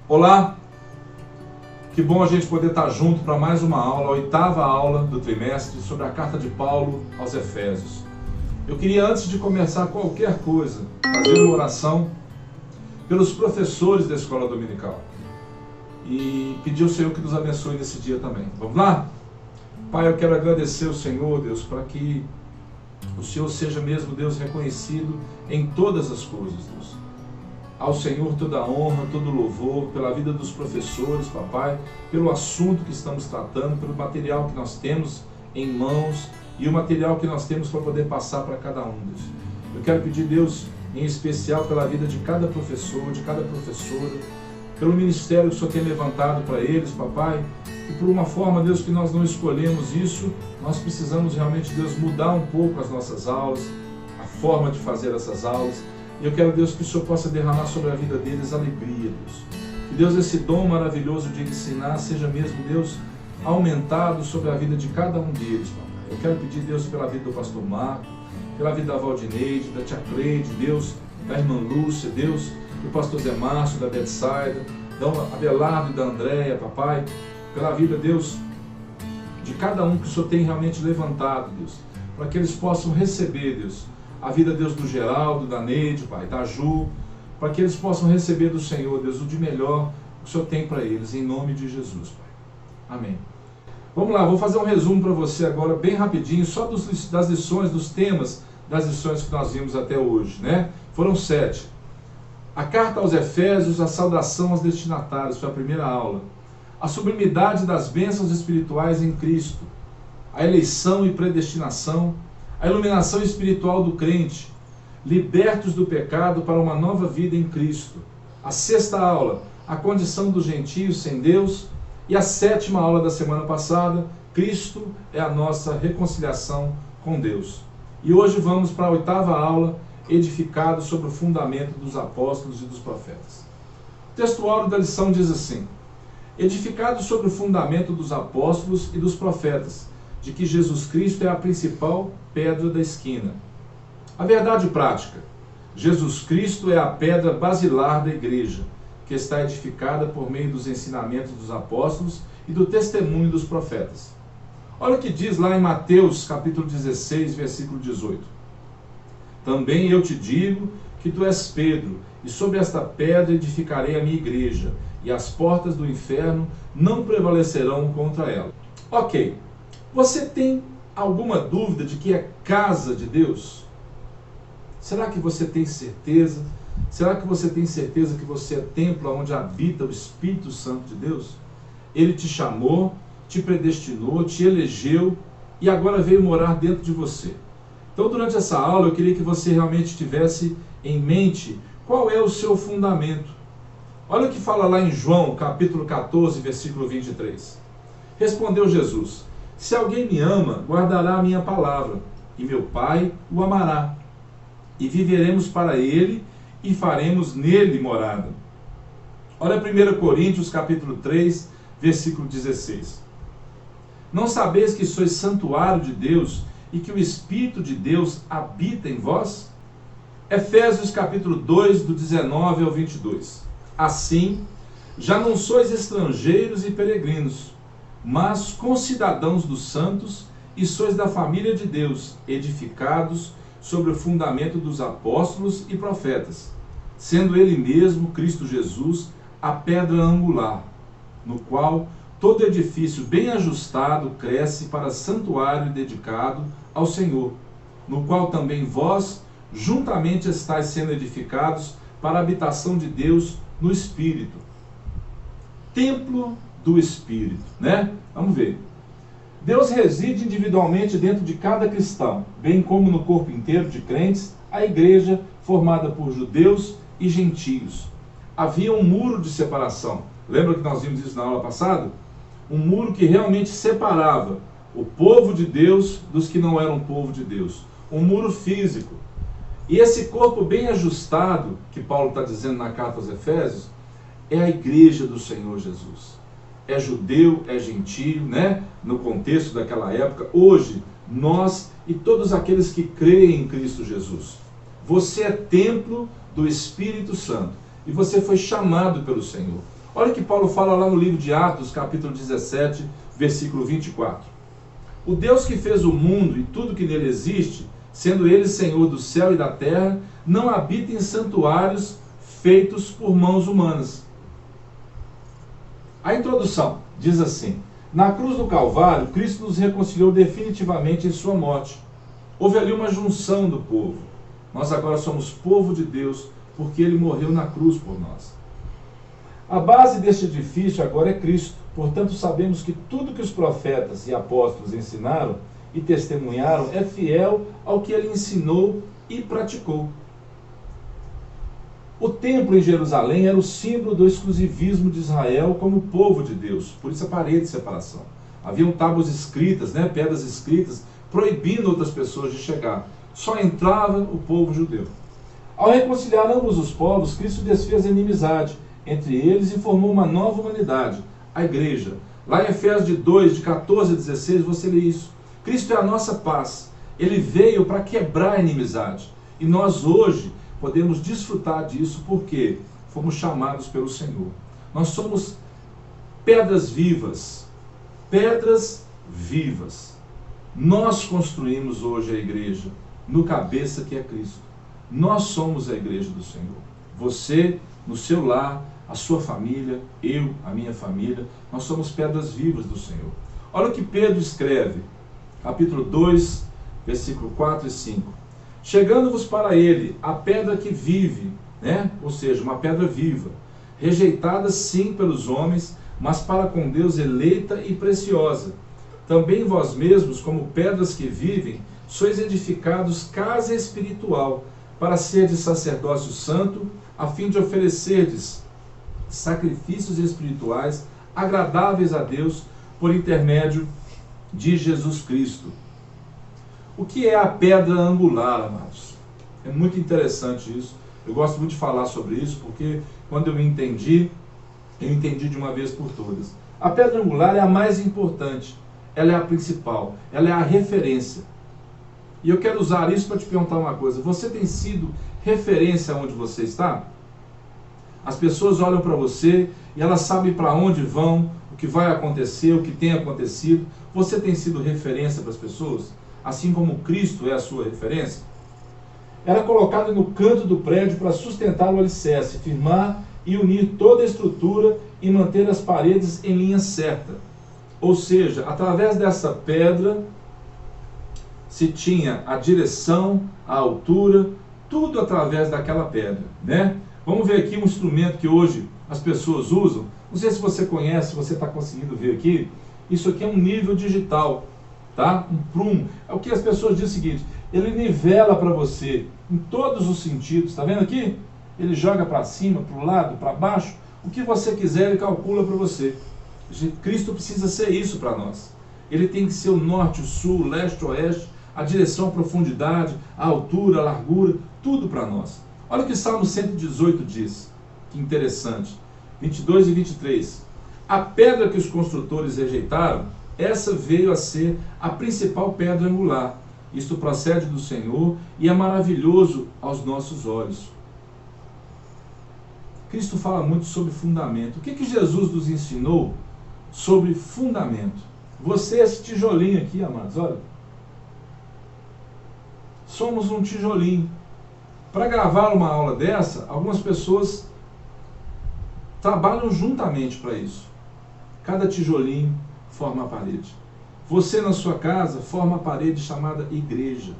Olá, que bom a gente poder estar junto para mais uma aula, a oitava aula do trimestre sobre a carta de Paulo aos Efésios. Eu queria, antes de começar qualquer coisa, fazer uma oração pelos professores da escola dominical e pedir ao Senhor que nos abençoe nesse dia também. Vamos lá? Pai, eu quero agradecer ao Senhor, Deus, para que o Senhor seja mesmo, Deus, reconhecido em todas as coisas, Deus. Ao Senhor toda a honra, todo o louvor, pela vida dos professores, papai, pelo assunto que estamos tratando, pelo material que nós temos em mãos e o material que nós temos para poder passar para cada um, Deus. Eu quero pedir, Deus, em especial pela vida de cada professor, de cada professora, pelo ministério que o Senhor tem levantado para eles, papai, e por uma forma, Deus, que nós não escolhemos isso, nós precisamos realmente, Deus, mudar um pouco as nossas aulas, a forma de fazer essas aulas. E eu quero, Deus, que o Senhor possa derramar sobre a vida deles alegria, Deus. Que, Deus, esse dom maravilhoso de ensinar seja mesmo, Deus, aumentado sobre a vida de cada um deles, papai. Eu quero pedir, Deus, pela vida do pastor Marco, pela vida da Valdineide, da tia Cleide, Deus, da irmã Lúcia, Deus, do pastor Zé Márcio, da Betsaida, da Abelardo e da Andréia, papai, pela vida, Deus, de cada um que o Senhor tem realmente levantado, Deus, para que eles possam receber, Deus, a vida, Deus, do Geraldo, da Neide, Pai, da Ju, para que eles possam receber do Senhor, Deus, o de melhor que o Senhor tem para eles, em nome de Jesus, Pai. Amém. Vamos lá, vou fazer um resumo para você agora, bem rapidinho, só das lições, dos temas das lições que nós vimos até hoje, né? Foram 7. A carta aos Efésios, a saudação aos destinatários, foi a primeira aula. A sublimidade das bênçãos espirituais em Cristo, a eleição e predestinação, a iluminação espiritual do crente, libertos do pecado para uma nova vida em Cristo. A 6ª aula, a condição dos gentios sem Deus. E a 7ª aula da semana passada, Cristo é a nossa reconciliação com Deus. E hoje vamos para a 8ª aula, edificado sobre o fundamento dos apóstolos e dos profetas. O texto áureo da lição diz assim: edificado sobre o fundamento dos apóstolos e dos profetas, de que Jesus Cristo é a principal pedra da esquina. A verdade prática: Jesus Cristo é a pedra basilar da igreja, que está edificada por meio dos ensinamentos dos apóstolos e do testemunho dos profetas. Olha o que diz lá em Mateus capítulo 16, versículo 18. Também eu te digo que tu és Pedro, e sobre esta pedra edificarei a minha igreja, e as portas do inferno não prevalecerão contra ela. Ok. Você tem alguma dúvida de que é casa de Deus? Será que você tem certeza? Será que você tem certeza que você é templo onde habita o Espírito Santo de Deus? Ele te chamou, te predestinou, te elegeu e agora veio morar dentro de você. Então, durante essa aula, eu queria que você realmente tivesse em mente qual é o seu fundamento. Olha o que fala lá em João, capítulo 14, versículo 23. Respondeu Jesus: se alguém me ama, guardará a minha palavra, e meu Pai o amará, e viveremos para ele, e faremos nele morada. Olha 1 Coríntios, capítulo 3, versículo 16. Não sabeis que sois santuário de Deus, e que o Espírito de Deus habita em vós? Efésios, capítulo 2, do 19 ao 22. Assim, já não sois estrangeiros e peregrinos, mas concidadãos dos santos, e sois da família de Deus, edificados sobre o fundamento dos apóstolos e profetas, sendo ele mesmo, Cristo Jesus, a pedra angular, no qual todo edifício bem ajustado cresce para santuário dedicado ao Senhor, no qual também vós juntamente estáis sendo edificados para a habitação de Deus no Espírito. Templo do Espírito, né? Vamos ver. Deus reside individualmente dentro de cada cristão, bem como no corpo inteiro de crentes, a igreja formada por judeus e gentios. Havia um muro de separação. Lembra que nós vimos isso na aula passada? Um muro que realmente separava o povo de Deus dos que não eram povo de Deus. Um muro físico. E esse corpo bem ajustado, que Paulo está dizendo na carta aos Efésios, é a igreja do Senhor Jesus. É judeu, é gentio, né? No contexto daquela época. Hoje, nós e todos aqueles que creem em Cristo Jesus. Você é templo do Espírito Santo. E você foi chamado pelo Senhor. Olha o que Paulo fala lá no livro de Atos, capítulo 17, versículo 24. O Deus que fez o mundo e tudo que nele existe, sendo ele Senhor do céu e da terra, não habita em santuários feitos por mãos humanas. A introdução diz assim: na cruz do Calvário, Cristo nos reconciliou definitivamente em sua morte. Houve ali uma junção do povo. Nós agora somos povo de Deus, porque ele morreu na cruz por nós. A base deste edifício agora é Cristo. Portanto, sabemos que tudo que os profetas e apóstolos ensinaram e testemunharam é fiel ao que ele ensinou e praticou. O templo em Jerusalém era o símbolo do exclusivismo de Israel como povo de Deus, por isso a parede de separação. Haviam tábuas escritas, pedras escritas, proibindo outras pessoas de chegar. Só entrava o povo judeu. Ao reconciliar ambos os povos, Cristo desfez a inimizade entre eles e formou uma nova humanidade, a igreja. Lá em Efésios 2, de 14 a 16, você lê isso. Cristo é a nossa paz. Ele veio para quebrar a inimizade. E nós hoje podemos desfrutar disso porque fomos chamados pelo Senhor. Nós somos pedras vivas. Pedras vivas. Nós construímos hoje a igreja no cabeça que é Cristo. Nós somos a igreja do Senhor. Você, no seu lar, a sua família, eu, a minha família, nós somos pedras vivas do Senhor. Olha o que Pedro escreve, capítulo 2, versículo 4 e 5. Chegando-vos para ele, a pedra que vive, ou seja, uma pedra viva, rejeitada sim pelos homens, mas para com Deus eleita e preciosa. Também vós mesmos, como pedras que vivem, sois edificados casa espiritual, para serdes sacerdócio santo, a fim de oferecerdes sacrifícios espirituais agradáveis a Deus por intermédio de Jesus Cristo. O que é a pedra angular, amados? É muito interessante isso. Eu gosto muito de falar sobre isso, porque quando eu entendi de uma vez por todas. A pedra angular é a mais importante, ela é a principal, ela é a referência. E eu quero usar isso para te perguntar uma coisa: você tem sido referência onde você está? As pessoas olham para você e elas sabem para onde vão, o que vai acontecer, o que tem acontecido. Você tem sido referência para as pessoas? Assim como Cristo é a sua referência? Era colocado no canto do prédio para sustentar o alicerce, firmar e unir toda a estrutura e manter as paredes em linha certa. Ou seja, através dessa pedra se tinha a direção, a altura, tudo através daquela pedra, Vamos ver aqui um instrumento que hoje as pessoas usam. Não sei se você conhece, se você está conseguindo ver aqui. Isso aqui é um nível digital, tá? Um prum. É o que as pessoas dizem o seguinte: ele nivela para você em todos os sentidos. Está vendo aqui? Ele joga para cima, para o lado, para baixo. O que você quiser, ele calcula para você. Cristo precisa ser isso para nós. Ele tem que ser o norte, o sul, o leste, o oeste, a direção, a profundidade, a altura, a largura, tudo para nós. Olha o que Salmo 118 diz, que interessante, 22 e 23. A pedra que os construtores rejeitaram, essa veio a ser a principal pedra angular. Isto procede do Senhor e é maravilhoso aos nossos olhos. Cristo fala muito sobre fundamento. O que Jesus nos ensinou sobre fundamento? Você, esse tijolinho aqui, amados, olha. Somos um tijolinho. Para gravar uma aula dessa, algumas pessoas trabalham juntamente para isso. Cada tijolinho forma a parede. Você na sua casa forma a parede chamada igreja.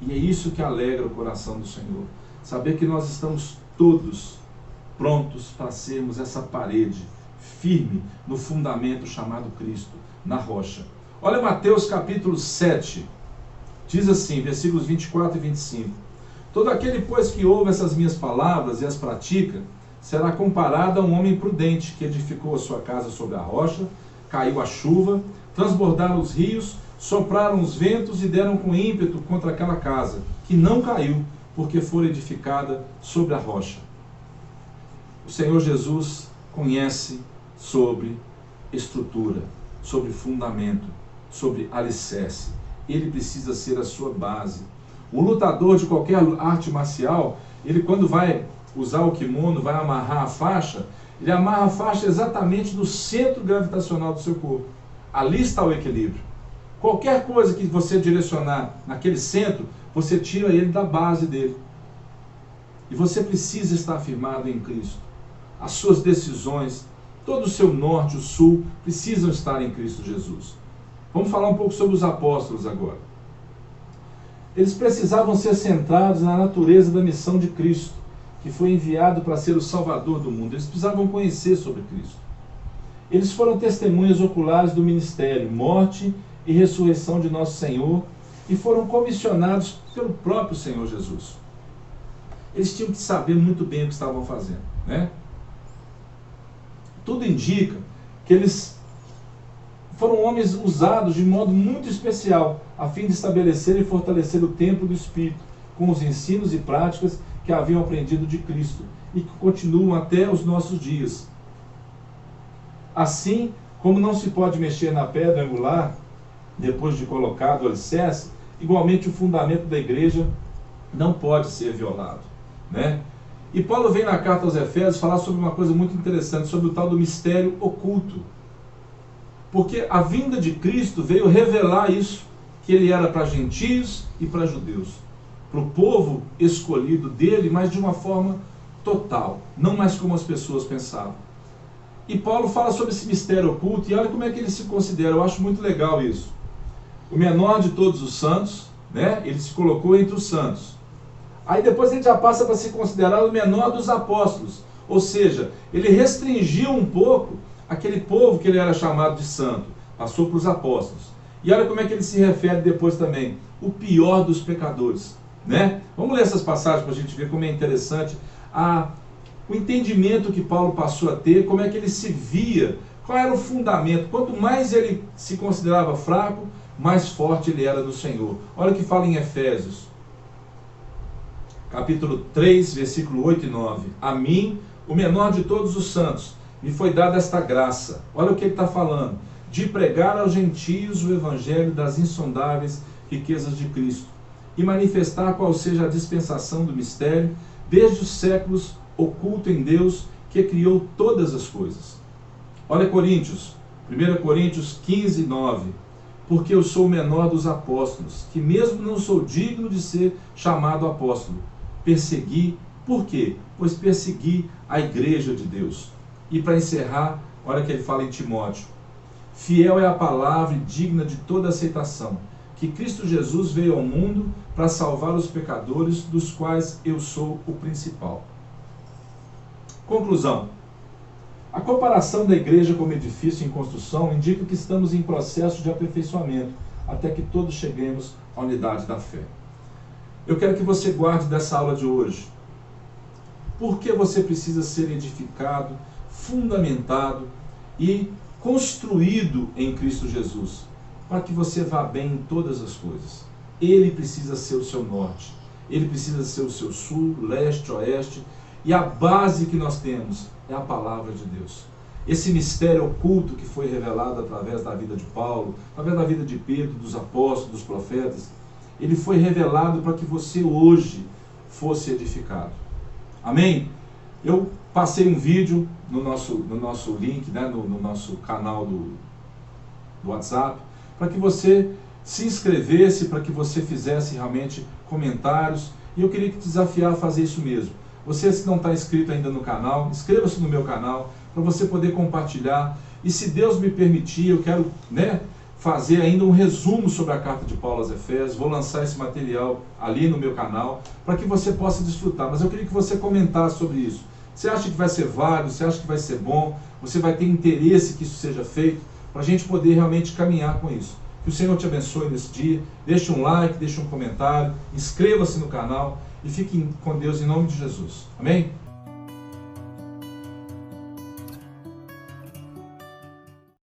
E é isso que alegra o coração do Senhor. Saber que nós estamos todos prontos para sermos essa parede firme no fundamento chamado Cristo, na rocha. Olha Mateus capítulo 7. Diz assim, versículos 24 e 25. Todo aquele, pois, que ouve essas minhas palavras e as pratica, será comparado a um homem prudente que edificou a sua casa sobre a rocha, caiu a chuva, transbordaram os rios, sopraram os ventos e deram com ímpeto contra aquela casa, que não caiu, porque fora edificada sobre a rocha. O Senhor Jesus conhece sobre estrutura, sobre fundamento, sobre alicerce. Ele precisa ser a sua base. O lutador de qualquer arte marcial, ele quando vai usar o kimono, vai amarrar a faixa, Ele amarra a faixa exatamente no centro gravitacional do seu corpo. Ali está o equilíbrio. Qualquer coisa que você direcionar naquele centro, você tira ele da base dele. E você precisa estar firmado em Cristo. As suas decisões, todo o seu norte, o sul, precisam estar em Cristo Jesus. Vamos falar um pouco sobre os apóstolos agora. Eles precisavam ser centrados na natureza da missão de Cristo, que foi enviado para ser o Salvador do mundo. Eles precisavam conhecer sobre Cristo. Eles foram testemunhas oculares do ministério, morte e ressurreição de nosso Senhor, e foram comissionados pelo próprio Senhor Jesus. Eles tinham que saber muito bem o que estavam fazendo, né? Tudo indica que eles foram homens usados de modo muito especial, a fim de estabelecer e fortalecer o templo do Espírito, com os ensinos e práticas que haviam aprendido de Cristo, e que continuam até os nossos dias. Assim, como não se pode mexer na pedra angular, depois de colocado o alicerce, igualmente o fundamento da igreja não pode ser violado, né? E Paulo vem na carta aos Efésios falar sobre uma coisa muito interessante, sobre o tal do mistério oculto. Porque a vinda de Cristo veio revelar isso, que ele era para gentios e para judeus. Para o povo escolhido dele, mas de uma forma total, não mais como as pessoas pensavam. E Paulo fala sobre esse mistério oculto, e olha como é que ele se considera. Eu acho muito legal isso. O menor de todos os santos, né? Ele se colocou entre os santos. Aí depois ele já passa para se considerar o menor dos apóstolos. Ou seja, ele restringiu um pouco aquele povo que ele era chamado de santo. Passou para os apóstolos. E olha como é que ele se refere depois também. O pior dos pecadores, né? Vamos ler essas passagens para a gente ver como é interessante o entendimento que Paulo passou a ter, como é que ele se via, qual era o fundamento. Quanto mais ele se considerava fraco, mais forte ele era no Senhor. Olha o que fala em Efésios, capítulo 3, versículo 8 e 9. A mim, o menor de todos os santos, me foi dada esta graça. Olha o que ele está falando. De pregar aos gentios o evangelho das insondáveis riquezas de Cristo, e manifestar qual seja a dispensação do mistério, desde os séculos, oculto em Deus, que criou todas as coisas. Olha Coríntios, 1 Coríntios 15, 9. Porque eu sou o menor dos apóstolos, que mesmo não sou digno de ser chamado apóstolo. Persegui, por quê? Pois persegui a igreja de Deus. E para encerrar, olha que ele fala em Timóteo. Fiel é a palavra e digna de toda aceitação, que Cristo Jesus veio ao mundo para salvar os pecadores, dos quais eu sou o principal. Conclusão. A comparação da igreja como edifício em construção indica que estamos em processo de aperfeiçoamento, até que todos cheguemos à unidade da fé. Eu quero que você guarde dessa aula de hoje. Por que você precisa ser edificado, fundamentado e construído em Cristo Jesus? Para que você vá bem em todas as coisas. Ele precisa ser o seu norte. Ele precisa ser o seu sul, leste, oeste. E a base que nós temos é a palavra de Deus. Esse mistério oculto que foi revelado através da vida de Paulo, através da vida de Pedro, dos apóstolos, dos profetas, ele foi revelado para que você hoje fosse edificado. Amém? Eu passei um vídeo no nosso link, né, no nosso canal do WhatsApp, para que você se inscrevesse, para que você fizesse realmente comentários, e eu queria te desafiar a fazer isso mesmo. Você que não está inscrito ainda no canal, inscreva-se no meu canal, para você poder compartilhar, e se Deus me permitir, eu quero, né, fazer ainda um resumo sobre a carta de Paulo aos Efésios, vou lançar esse material ali no meu canal, para que você possa desfrutar, mas eu queria que você comentasse sobre isso. Você acha que vai ser válido, você acha que vai ser bom, você vai ter interesse que isso seja feito, para a gente poder realmente caminhar com isso. Que o Senhor te abençoe nesse dia, deixe um like, deixe um comentário, inscreva-se no canal, e fiquem com Deus em nome de Jesus. Amém?